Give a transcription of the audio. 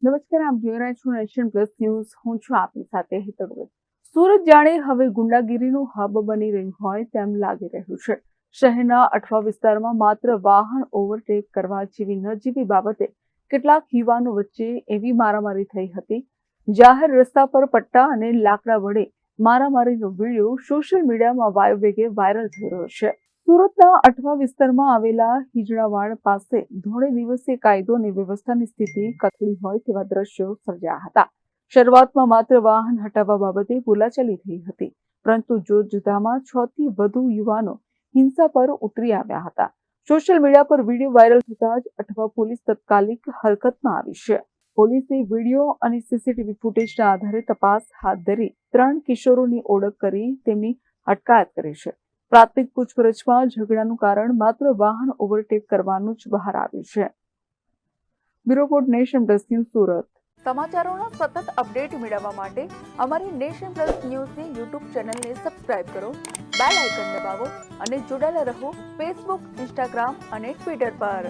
નમસ્કાર, આપ જોઈ રહ્યા છો નેશન પ્લસ ન્યૂઝ. હું છું આપની સાથે હેતલ ભગત. સુરત જાણે હવે ગુંડાગીરીનું હબ બની રહ્યું હોય તેમ લાગી રહ્યું છે. શહેરના અઠવા વિસ્તારમાં માત્ર વાહન ઓવરટેક કરવા જેવી નજીવી બાબતે કેટલાક યુવાનો વચ્ચે એવી મારામારી થઈ હતી. જાહેર રસ્તા પર પટ્ટા અને લાકડા વડે મારામારીનો વિડીયો સોશિયલ મીડિયામાં વાયુવેગે વાયરલ થઈ રહ્યો છે. સુરતના અઠવા વિસ્તારમાં આવેલા હિજડાવાડ પાસે ધોળે દિવસે કાયદો અને વ્યવસ્થાની સ્થિતિ કથળી હોય તેવા દ્રશ્યો સર્જાયા હતા. શરૂઆતમાં માત્ર વાહન હટાવવા બાબતે બોલાચાલી થઈ હતી, પરંતુ જોતજોતામાં 6 થી વધુ યુવાનો હિંસા પર ઉતરી આવ્યા હતા. સોશિયલ મીડિયા પર વિડીયો વાયરલ થતા જ અઠવા પોલીસ તાત્કાલિક હરકતમાં આવી છે. પોલીસે વિડીયો અને સીસીટીવી ફૂટેજના આધારે તપાસ હાથ ધરી 3 કિશોરોની ઓળખ કરી તેમની અટકાયત કરી છે. પ્રાથમિક પૂછપરછમાં ઝઘડાનું કારણ માત્ર વાહન ઓવરટેક કરવાનું જ બહાર આવ્યું છે. Bureau report, nation plus news, Surat. સમાચારોના સતત અપડેટ મેળવવા માટે અમારી નેશન પ્લસ ન્યૂઝની યુટ્યુબ ચેનલને સબસ્ક્રાઇબ કરો, બેલ આઇકન દબાવો અને જોડાયેલા રહો ફેસબુક, ઇન્સ્ટાગ્રામ અને ટ્વિટર પર.